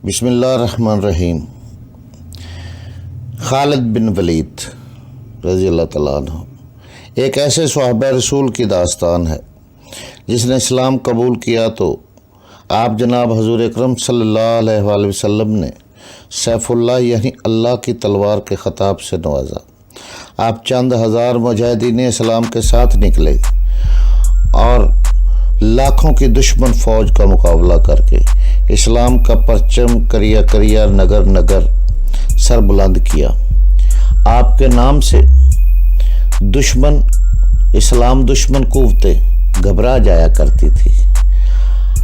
بسم اللہ الرحمن الرحیم۔ خالد بن ولید رضی اللہ تعالیٰ عنہ ایک ایسے صحابہ رسول کی داستان ہے جس نے اسلام قبول کیا تو آپ جناب حضور اکرم صلی اللہ علیہ وآلہ وسلم نے سیف اللہ یعنی اللہ کی تلوار کے خطاب سے نوازا۔ آپ چند ہزار مجاہدین اسلام کے ساتھ نکلے اور لاکھوں کی دشمن فوج کا مقابلہ کر کے اسلام کا پرچم کریا کریا نگر نگر سر بلند کیا۔ آپ کے نام سے دشمن اسلام دشمن قوتیں گھبرا جایا کرتی تھی۔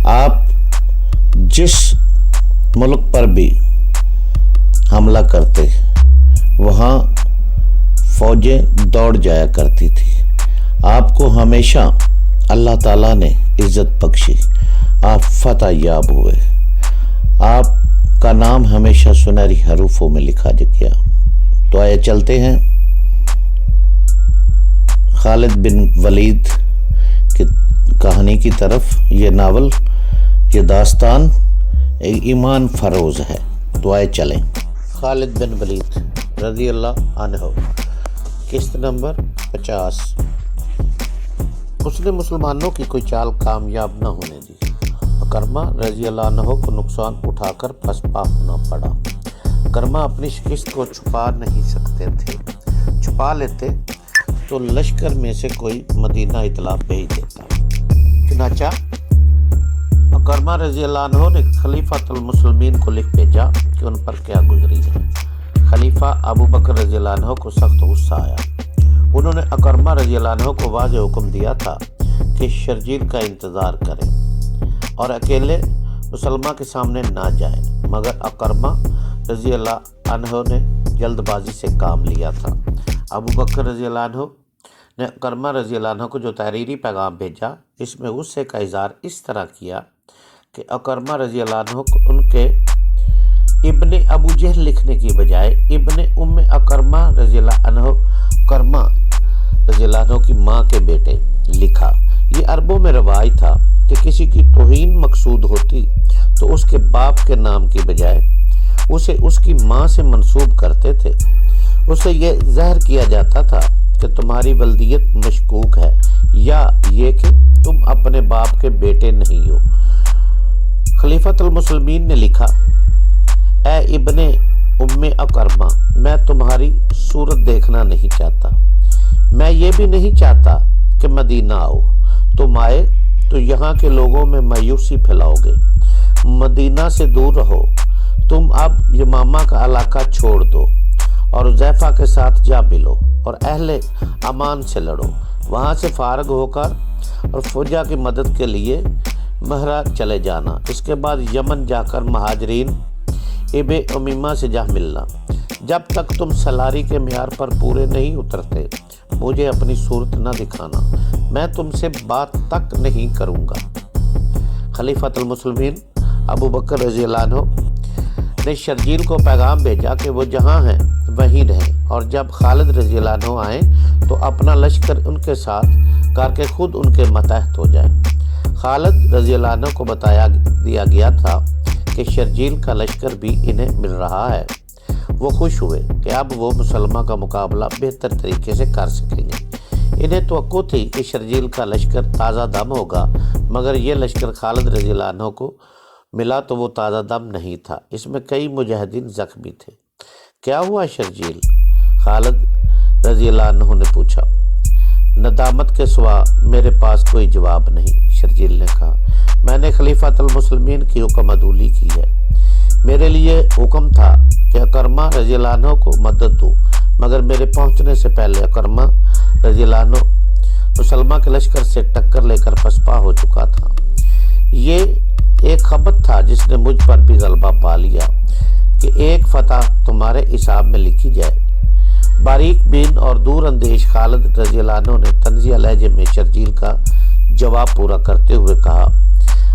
آپ جس ملک پر بھی حملہ کرتے وہاں فوجیں دوڑ جایا کرتی تھی۔ آپ کو ہمیشہ اللہ تعالیٰ نے عزت بخشی، آپ فتح یاب ہوئے، آپ کا نام ہمیشہ سنہری حروفوں میں لکھا گیا۔ تو آئے چلتے ہیں خالد بن ولید کی کہانی کی طرف۔ یہ ناول، یہ داستان ایک ایمان فروز ہے۔ تو آئے چلیں۔ خالد بن ولید رضی اللہ عنہ، قسط نمبر 50۔ اس نے مسلمانوں کی کوئی چال کامیاب نہ ہونے دی۔ اکرمہ رضی اللہ عنہ کو نقصان اٹھا کر پسپا ہونا پڑا۔ اکرمہ اپنی شکست کو چھپا نہیں سکتے تھے، چھپا لیتے تو لشکر میں سے کوئی مدینہ اطلاع بھیج دیتا۔ چنانچہ اکرمہ رضی اللہ عنہ نے خلیفۃ المسلمین کو لکھ بھیجا کہ ان پر کیا گزری ہے۔ خلیفہ ابو بکر رضی اللہ عنہ کو سخت غصہ آیا۔ انہوں نے اکرمہ رضی اللہ عنہ کو واضح حکم دیا تھا کہ شرجیل کا انتظار کریں اور اکیلے مسلمہ کے سامنے نہ جائیں، مگر اکرمہ رضی اللہ عنہ نے جلد بازی سے کام لیا تھا۔ ابو بکر رضی اللہ عنہ نے اکرمہ رضی اللہ عنہ کو جو تحریری پیغام بھیجا، اس میں غصے کا اظہار اس طرح کیا کہ اکرمہ رضی اللہ عنہ کو ان کے ابن ابو جہل لکھنے کی بجائے ابن ام اکرمہ رضی اللہ عنہ، اکرمہ رضی اللہ عنہ کی ماں کے بیٹے لکھا۔ یہ عربوں میں رواج تھا کہ کسی کی توہین مقصود ہوتی تو اس کے باپ کے نام کی بجائے اسے اس کی ماں سے منسوب کرتے تھے۔ اسے یہ ظاہر کیا جاتا تھا کہ تمہاری ولدیت مشکوک ہے، یا یہ کہ تم اپنے باپ کے بیٹے نہیں ہو۔ خلیفۃ المسلمین نے لکھا، اے ابن ام اکرمہ، میں تمہاری صورت دیکھنا نہیں چاہتا، میں یہ بھی نہیں چاہتا کہ مدینہ آؤ۔ تم آئے تو یہاں کے لوگوں میں مایوسی پھیلاؤ گے۔ مدینہ سے دور رہو۔ تم اب یمامہ کا علاقہ چھوڑ دو اور حذیفہ کے ساتھ جا ملو اور اہل امان سے لڑو۔ وہاں سے فارغ ہو کر اور فوجا کی مدد کے لیے مہرہ چلے جانا۔ اس کے بعد یمن جا کر مہاجرین ابن امیمہ سے جا ملنا۔ جب تک تم سلاری کے معیار پر پورے نہیں اترتے مجھے اپنی صورت نہ دکھانا، میں تم سے بات تک نہیں کروں گا۔ خلیفۃ المسلمین ابو بکر رضی اللہ عنہ نے شرجیل کو پیغام بھیجا کہ وہ جہاں ہیں وہیں رہیں، اور جب خالد رضی اللہ عنہ آئیں تو اپنا لشکر ان کے ساتھ کر کے خود ان کے ماتحت ہو جائیں۔ خالد رضی اللہ عنہ کو بتایا دیا گیا تھا کہ شرجیل کا لشکر بھی انہیں مل رہا ہے۔ وہ خوش ہوئے کہ اب وہ مسلمہ کا مقابلہ بہتر طریقے سے کر سکیں گے۔ انہیں توقع تھی کہ شرجیل کا لشکر تازہ دم ہوگا، مگر یہ لشکر خالد رضی اللہ عنہ کو ملا تو وہ تازہ دم نہیں تھا۔ اس میں کئی مجاہدین زخمی تھے۔ کیا ہوا شرجیل؟ خالد رضی اللہ عنہ نے پوچھا۔ ندامت کے سوا میرے پاس کوئی جواب نہیں، شرجیل نے کہا۔ میں نے خلیفۃ المسلمین کی حکم عدولی کی ہے۔ میرے لیے حکم تھا کہ اکرمہ رضی اللہ عنہ کو مدد دوں، مگر میرے پہنچنے سے پہلے اکرمہ رضی اللہ عنہ مسلمہ کے لشکر سے ٹکر لے کر پسپا ہو چکا تھا۔ یہ ایک خبر تھا جس نے مجھ پر بھی غلبہ پا لیا کہ ایک فتح تمہارے حساب میں لکھی جائے۔ باریک بین اور دور اندیش خالد رضی اللہ عنہ نے طنزیہ لہجے میں شرجیل کا جواب پورا کرتے ہوئے کہا،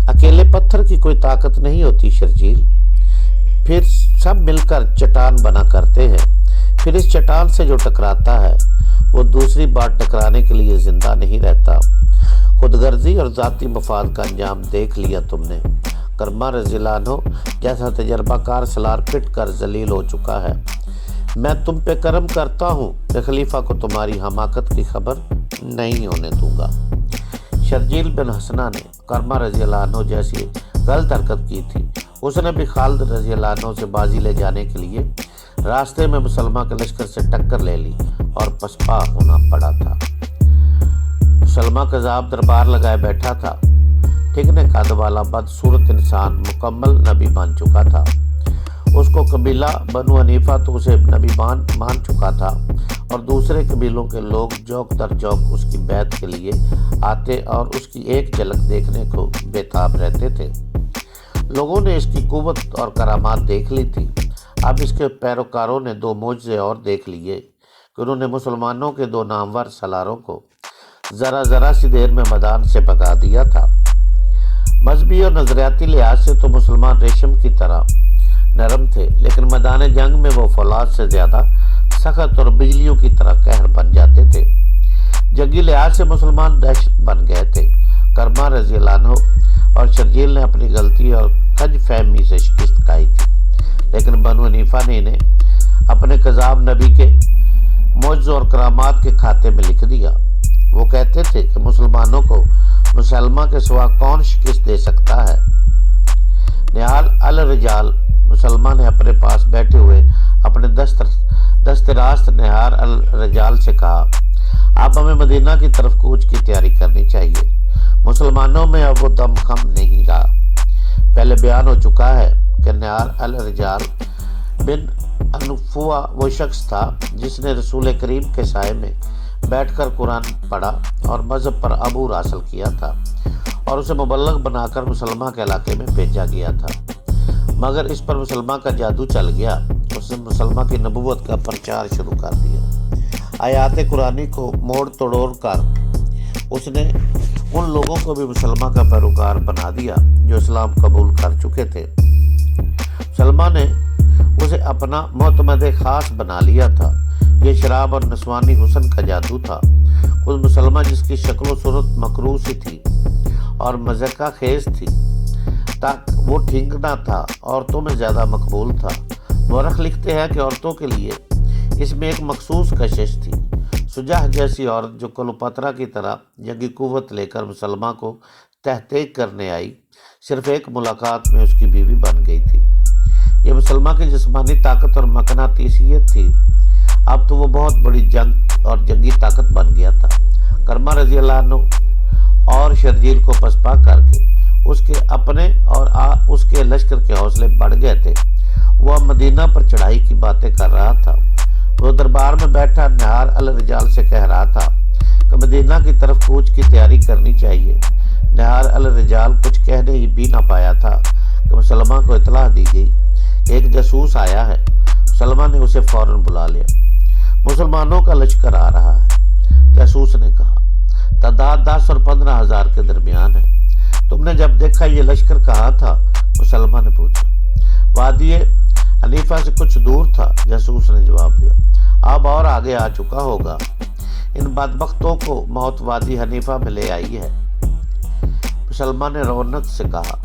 اکیلے پتھر کی کوئی طاقت نہیں ہوتی شرجیل، پھر سب مل کر چٹان بنا کرتے ہیں، پھر اس چٹان سے جو ٹکراتا ہے وہ دوسری بار ٹکرانے کے لیے زندہ نہیں رہتا۔ خود غرضی اور ذاتی مفاد کا انجام دیکھ لیا تم نے۔ کرما رضی اللہ عنہ جیسا تجربہ کار سلار پٹ کر ذلیل ہو چکا ہے۔ میں تم پہ کرم کرتا ہوں کہ خلیفہ کو تمہاری حماقت کی خبر نہیں ہونے دوں گا۔ شرجیل بن حسنہ نے کرما رضی اللہ عنہ جیسی غلط حرکت کی تھی۔ اس نے بھی خالد رضی اللہ عنہ سے بازی لے جانے کے لیے راستے میں مسلمہ کے لشکر سے ٹکر لے لی اور پسپا ہونا پڑا تھا۔ مسلمہ کذاب دربار لگائے بیٹھا تھا۔ ٹھیکنے قد والا بدصورت انسان مکمل نبی بن چکا تھا۔ اس کو قبیلہ بنو حنیفہ تو اسے نبی مان چکا تھا اور دوسرے قبیلوں کے لوگ جوک در جوک اس کی بیعت کے لیے آتے اور اس کی ایک جھلک دیکھنے کو بےتاب رہتے تھے۔ لوگوں نے اس کی قوت اور کرامات دیکھ لی تھی۔ اب اس کے پیروکاروں نے 2 معجزے اور دیکھ لیے کہ انہوں نے مسلمانوں کے 2 نامور سالاروں کو ذرا سی دیر میں میدان سے بھگا دیا تھا۔ مذہبی اور نظریاتی لحاظ سے تو مسلمان ریشم کی طرح نرم تھے، لیکن میدان جنگ میں وہ فولاد سے زیادہ سخت اور بجلیوں کی طرح قہر بن جاتے تھے۔ جنگی لحاظ سے مسلمان دہشت بن گئے تھے۔ کرما رضی اللہ عنہ اور شرجیل نے اپنی غلطی اور کج فہمی سے شکست کھائی تھی، لیکن بنو حنیفہ نے انہیں اپنے کذاب نبی کے معجزوں اور کرامات کے کھاتے میں لکھ دیا۔ وہ کہتے تھے کہ مسلمانوں کو مسلمہ کے سوا کون شکست دے سکتا ہے۔ نہال الرجال مسلمہ نے اپنے پاس بیٹھے ہوئے اپنے دست راست نہار الرجال سے کہا، اب ہمیں مدینہ کی طرف کوچ کی تیاری کرنی چاہیے۔ مسلمانوں میں اب وہ دم خم نہیں رہا۔ پہلے بیان ہو چکا ہے کہ نہار الرجال بن انفوا وہ شخص تھا جس نے رسول کریم کے سائے میں بیٹھ کر قرآن پڑھا اور مذہب پر عبور حاصل کیا تھا اور اسے مبلغ بنا کر مسلمہ کے علاقے میں بھیجا گیا تھا، مگر اس پر مسلمہ کا جادو چل گیا۔ اس نے مسلمہ کی نبوت کا پرچار شروع کر دیا۔ آیات قرآنی کو موڑ توڑ کر اس نے ان لوگوں کو بھی مسلمہ کا پیروکار بنا دیا جو اسلام قبول کر چکے تھے۔ مسلمہ نے اسے اپنا معتمد خاص بنا لیا تھا۔ یہ شراب اور نسوانی حسن کا جادو تھا۔ خود مسلمہ جس کی شکل و صورت مکروہ سی تھی اور مذاق خیز تھی، وہ ٹھنگنا تھا، عورتوں میں زیادہ مقبول تھا۔ مورخ لکھتے ہیں کہ عورتوں کے لیے اس میں ایک مخصوص کشش تھی۔ سجاہ جیسی عورت جو کلوپاترا کی طرح جنگی قوت لے کر مسلمہ کو تحقیق کرنے آئی، صرف ایک ملاقات میں اس کی بیوی بن گئی تھی۔ یہ مسلمہ کی جسمانی طاقت اور مقناطیسیت تھی۔ اب تو وہ بہت بڑی جنگ اور جنگی طاقت بن گیا تھا۔ کرما رضی اللہ عنہ اور شرجیل کو پسپا کر کے اس کے اپنے اور اس کے لشکر کے حوصلے بڑھ گئے تھے۔ وہ مدینہ پر چڑھائی کی باتیں کر رہا تھا۔ وہ دربار میں بیٹھا نہار الرجال سے کہہ رہا تھا کہ مدینہ کی طرف کوچ کی تیاری کرنی چاہیے۔ نہار الرجال کچھ کہنے ہی بھی نہ پایا تھا کہ مسلمہ کو اطلاع دی گئی کہ ایک جاسوس آیا ہے۔ مسلمہ نے اسے فوراً بلا لیا۔ مسلمانوں کا لشکر آ رہا ہے، جاسوس نے کہا، تعداد 10 اور 15 ہزار کے درمیان ہے۔ تم نے جب دیکھا یہ لشکر کہاں تھا؟ مسلمہ نے پوچھا۔ وادی حنیفہ سے کچھ دور تھا، جاسوس نے جواب دیا۔ اب اور آگے آ چکا ہوگا۔ ان بدبختوں کو موت وادی حنیفہ میں لے آئی ہے۔ مسلمہ نے رونق سے کہا،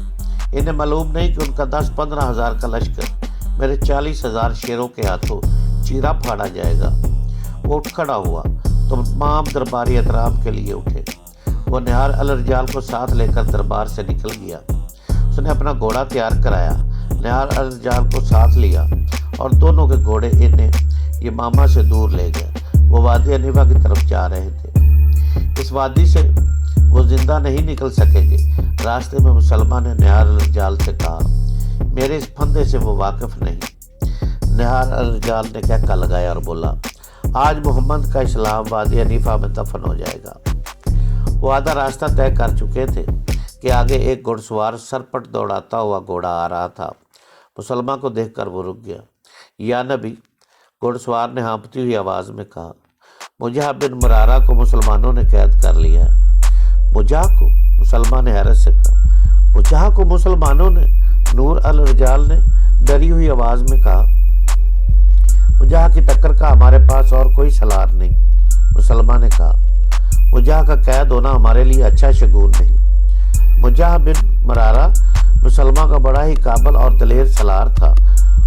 انہیں معلوم نہیں کہ ان کا 10-15 ہزار کا لشکر میرے 40,000 شیروں کے ہاتھوں چیرا پھاڑا جائے گا۔ وہ اٹھ کھڑا ہوا تو تمام درباری احترام کے لیے اٹھے۔ وہ نہار الرجال کو ساتھ لے کر دربار سے نکل گیا۔ اس نے اپنا گھوڑا تیار کرایا، نہار الرجال کو ساتھ لیا اور دونوں کے گھوڑے انہیں یمامہ سے دور لے گئے۔ وہ وادی حنیفہ کی طرف جا رہے تھے۔ اس وادی سے وہ زندہ نہیں نکل سکیں گے۔ راستے میں مسلمہ نے نہار الرجال سے کہا، میرے اس پھندے سے وہ واقف نہیں۔ نہار الرجال نے کہکا لگایا اور بولا، آج محمد کا اسلام وادی حنیفہ میں دفن ہو جائے گا۔ وہ آدھا راستہ طے کر چکے تھے کہ آگے ایک گھڑ سوار سرپٹ دوڑاتا ہوا گھوڑا آ رہا تھا۔ مسلمہ کو دیکھ کر وہ رک گیا۔ یا نبی، گھڑ سوار نے ہانپتی ہوئی آواز میں کہا، مجاہ بن مرارہ کو مسلمانوں نے قید کر لیا ہے۔ مجاہ کو؟ مسلمہ نے حیرت سے کہا، مجاہ کو مسلمانوں نے؟ نور الرجال نے ڈری ہوئی آواز میں کہا، مجاہ کی ٹکر کا ہمارے پاس اور کوئی سلار نہیں۔ مسلمہ نے کہا، مجاہ کا قید ہونا ہمارے لیے اچھا شگون نہیں۔ مجاہ بن مرارہ مسلمہ کا بڑا ہی قابل اور دلیر سالار تھا۔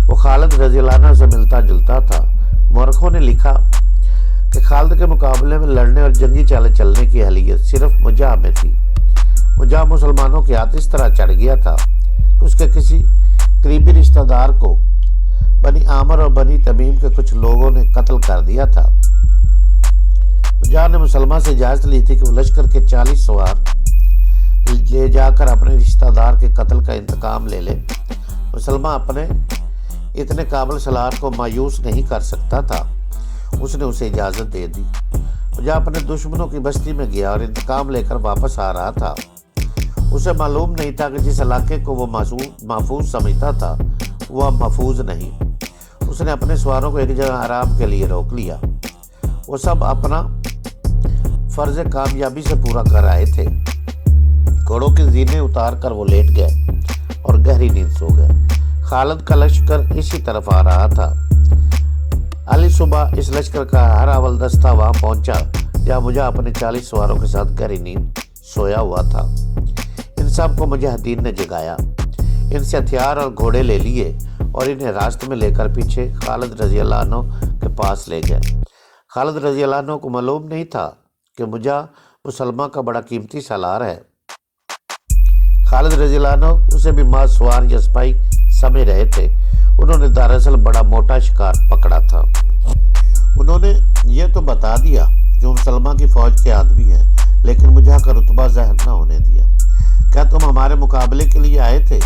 وہ خالد رضی اللہ عنہ سے ملتا جلتا تھا۔ مورخوں نے لکھا کہ خالد کے مقابلے میں لڑنے اور جنگی چالیں چلنے کی اہلیت صرف مجاہ میں تھی۔ مجاہ مسلمانوں کے ہاتھ اس طرح چڑھ گیا تھا کہ اس کے کسی قریبی رشتہ دار کو بنی عامر اور بنی تمیم کے کچھ لوگوں نے قتل کر دیا تھا۔ مجاہ نے مسلمہ سے اجازت لی تھی کہ وہ لشکر کے 40 سوار لے جا کر اپنے رشتہ دار کے قتل کا انتقام لے لے۔ مسلمہ اپنے اتنے قابل سالار کو مایوس نہیں کر سکتا تھا۔ اس نے اسے اجازت دے دی۔ مجاہ اپنے دشمنوں کی بستی میں گیا اور انتقام لے کر واپس آ رہا تھا۔ اسے معلوم نہیں تھا کہ جس علاقے کو وہ محفوظ سمجھتا تھا وہ اب محفوظ نہیں۔ اس نے اپنے سواروں کو ایک جگہ آرام کے لیے روک لیا۔ وہ سب اپنا فرض کامیابی سے پورا کر آئے تھے۔ گھوڑوں کی زینے اتار کر وہ لیٹ گئے اور گہری نیند سو گئے۔ خالد کا لشکر اسی طرف آ رہا تھا۔ علی صبح اس لشکر کا ہر اول دستہ وہاں پہنچا جہاں مجاہ اپنے 40 سواروں کے ساتھ گہری نیند سویا ہوا تھا۔ ان سب کو مجاہدین نے جگایا، ان سے ہتھیار اور گھوڑے لے لیے اور انہیں راست میں لے کر پیچھے خالد رضی اللہ عنہ کے پاس لے گئے۔ خالد رضی اللہ عنہ کو معلوم نہیں تھا کہ مجاہ مسلمہ کا بڑا قیمتی سالار ہے۔ خالد رضی اللہ عنہ اسے بھی ماں سوار یا سپاہی سمجھ رہے تھے۔ انہوں نے دراصل بڑا موٹا شکار پکڑا تھا۔ انہوں نے یہ تو بتا دیا کہ وہ مسلمہ کی فوج کے آدمی ہیں، لیکن مجاہ کا رتبہ ظاہر نہ ہونے دیا۔ کیا تم ہمارے مقابلے کے لیے آئے تھے؟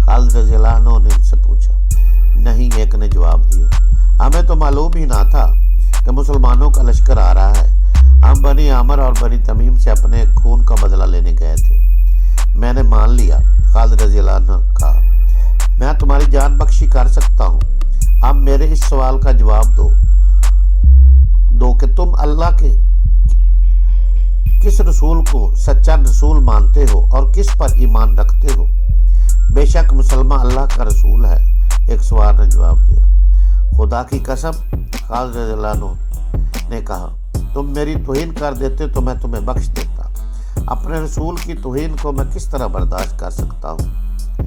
خالد رضی اللہ عنہ نے ان سے پوچھا۔ نہیں، ایک نے جواب دیا، ہمیں تو معلوم ہی نہ تھا کہ مسلمانوں کا لشکر آ رہا ہے۔ ہم بنی عامر اور بنی تمیم سے اپنے خون کا بدلہ لینے گئے تھے۔ میں نے مان لیا، خالد رضی اللہ عنہ کہا۔ میں تمہاری جان بخشی کر سکتا ہوں۔ اب میرے اس سوال کا جواب دو کہ تم اللہ کے کس رسول کو سچا رسول مانتے ہو اور کس پر ایمان رکھتے ہو؟ بے شک مسلمہ اللہ کا رسول ہے، ایک سوار نے جواب دیا۔ خدا کی قسم، خالد رضی اللہ عنہ نے کہا، تم میری توہین کر دیتے تو میں تمہیں بخش دیتا۔ اپنے رسول کی توہین کو میں کس طرح برداشت کر سکتا ہوں؟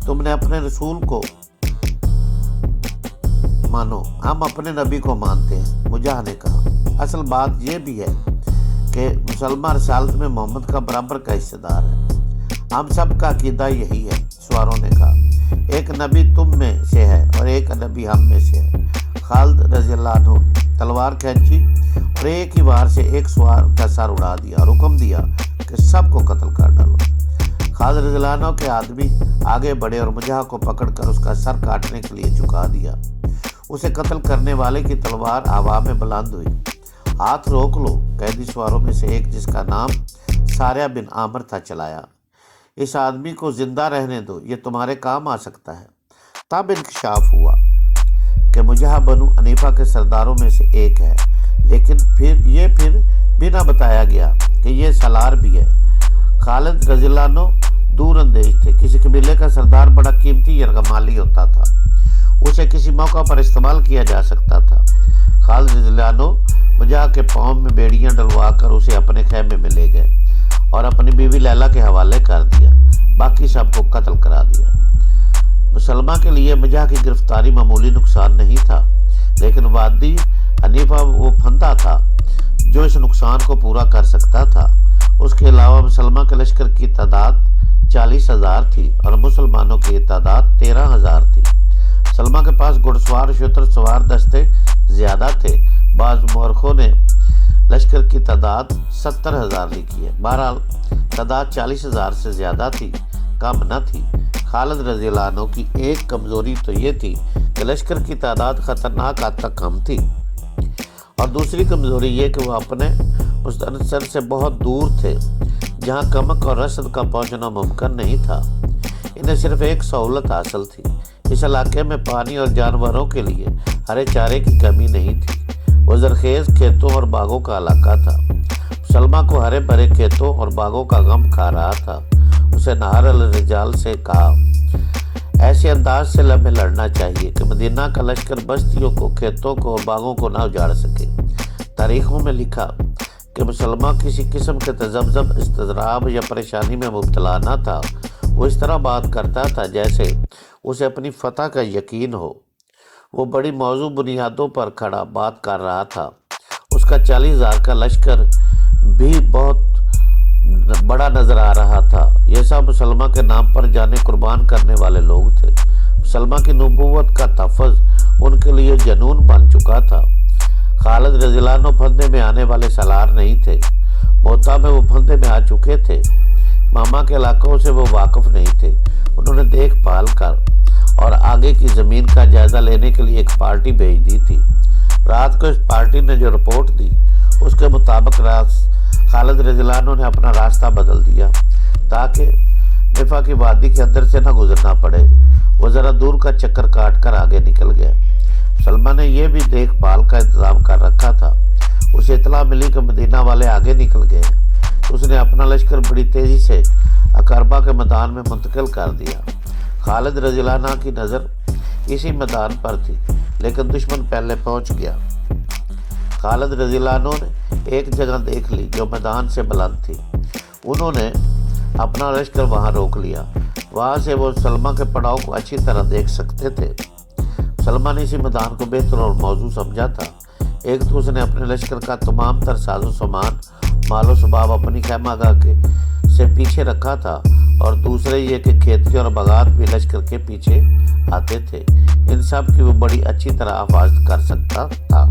تم نے اپنے رسول کو مانو، ہم اپنے نبی کو مانتے ہیں، مجاہ نے کہا۔ اصل بات یہ بھی ہے کہ مسلمہ رسالت میں محمد کا برابر کا حصہ دار ہے۔ ہم سب کا عقیدہ یہی ہے، سواروں نے کہا۔ ایک نبی تم میں سے ہے اور ایک نبی ہم میں سے ہے۔ خالد رضی اللہ عنہ تلوار کھینچی اور ایک ہی وار سے ایک سوار کا سر اڑا دیا اور حکم دیا کہ سب کو قتل کر ڈالو۔ خالد رضی اللہ عنہ کے آدمی آگے بڑھے اور مجاہ کو پکڑ کر اس کا سر کاٹنے کے لیے جھکا دیا۔ اسے قتل کرنے والے کی تلوار ہوا میں بلند ہوئی۔ ہاتھ روک لو، قیدی سواروں میں سے ایک جس کا نام ساریہ بن عامر تھا چلایا۔ اس آدمی کو زندہ رہنے دو، یہ تمہارے کام آ سکتا ہے۔ تب انکشاف ہوا کہ مجاہ بنو حنیفہ کے سرداروں میں سے ایک ہے، لیکن پھر بھی نہ بتایا گیا کہ یہ سالار بھی ہے۔ خالد رضی اللہ عنہ دور اندیش تھے۔ کسی قبیلے کا سردار بڑا قیمتی یرغمالی ہوتا تھا، اسے کسی موقع پر استعمال کیا جا سکتا تھا۔ خالد رضی اللہ عنہ مجاہ کے پاؤں میں بیڑیاں ڈلوا کر اسے اپنے خیمے میں لے گئے اور اپنی بیوی لیلا کے حوالے کر دیا، باقی سب کو قتل کرا دیا۔ مسلمہ کے لیے مجاہ کی گرفتاری معمولی نقصان نہیں تھا، لیکن وادی حنیفہ وہ پھندا تھا جو اس نقصان کو پورا کر سکتا تھا۔ اس کے علاوہ مسلمہ کے لشکر کی تعداد 40,000 تھی اور مسلمانوں کی تعداد 13,000 تھی۔ مسلمہ کے پاس گھڑ سوار اور شتر سوار دستے زیادہ تھے۔ بعض مورخوں نے لشکر کی تعداد 70,000 لکھی ہے۔ بہرحال تعداد 40,000 سے زیادہ تھی، کم نہ تھی۔ خالد رضی اللہ عنہ کی ایک کمزوری تو یہ تھی کہ لشکر کی تعداد خطرناک حد تک کم تھی، اور دوسری کمزوری یہ کہ وہ اپنے مستنصر سے بہت دور تھے جہاں کمک اور رسد کا پہنچنا ممکن نہیں تھا۔ انہیں صرف ایک سہولت حاصل تھی، اس علاقے میں پانی اور جانوروں کے لیے ہرے چارے کی کمی نہیں تھی۔ وہ زرخیز کھیتوں اور باغوں کا علاقہ تھا۔ مسلمہ کو ہرے بھرے کھیتوں اور باغوں کا غم کھا رہا تھا۔ اسے نہار الرجال سے کہا، ایسے انداز سے ہمیں لڑنا چاہیے کہ مدینہ کا لشکر بستیوں کو، کھیتوں کو اور باغوں کو نہ اجاڑ سکے۔ تاریخوں میں لکھا کہ مسلمہ کسی قسم کے تذبذب، اضطراب یا پریشانی میں مبتلا نہ تھا۔ وہ اس طرح بات کرتا تھا جیسے اسے اپنی فتح کا یقین ہو۔ وہ بڑی موضوع بنیادوں پر کھڑا بات کر رہا تھا۔ اس کا 40,000 کا لشکر بھی بہت بڑا نظر آ رہا تھا۔ یہ سب مسلمہ کے نام پر جانے قربان کرنے والے لوگ تھے۔ مسلمہ کی نبوت کا تحفظ ان کے لیے جنون بن چکا تھا۔ خالد رضی اللہ عنہ پھندے میں آنے والے سالار نہیں تھے۔ موتا میں وہ پھندے میں آ چکے تھے۔ ماما کے علاقوں سے وہ واقف نہیں تھے۔ انہوں نے دیکھ بھال کر اور آگے کی زمین کا جائزہ لینے کے لیے ایک پارٹی بھیج دی تھی۔ رات کو اس پارٹی نے جو رپورٹ دی اس کے مطابق خالد رضی اللہ عنہ نے اپنا راستہ بدل دیا تاکہ نفع کی وادی کے اندر سے نہ گزرنا پڑے۔ وہ ذرا دور کا چکر کاٹ کر آگے نکل گئے۔ سلمہ نے یہ بھی دیکھ بھال کا انتظام کر رکھا تھا۔ اسے اطلاع ملی کہ مدینہ والے آگے نکل گئے ہیں۔ اس نے اپنا لشکر بڑی تیزی سے عقربہ کے میدان میں منتقل کر دیا۔ خالد رضی اللہ عنہ کی نظر اسی میدان پر تھی لیکن دشمن پہلے پہنچ گیا۔ خالد رضی اللہ عنہ نے ایک جگہ دیکھ لی جو میدان سے بلند تھی۔ انہوں نے اپنا لشکر وہاں روک لیا۔ وہاں سے وہ سلمہ کے پڑاؤ کو اچھی طرح دیکھ سکتے تھے۔ سلمہ نے اسی میدان کو بہتر اور موزوں سمجھا تھا۔ ایک تو اس نے اپنے لشکر کا تمام تر ساز و سامان مال و شباب اپنی خیمہ گاہ سے پیچھے رکھا تھا، اور دوسرے یہ کہ کھیتیوں اور باغات بھی لشکر کے پیچھے آتے تھے۔ ان سب کی وہ بڑی اچھی طرح حفاظت کر سکتا تھا۔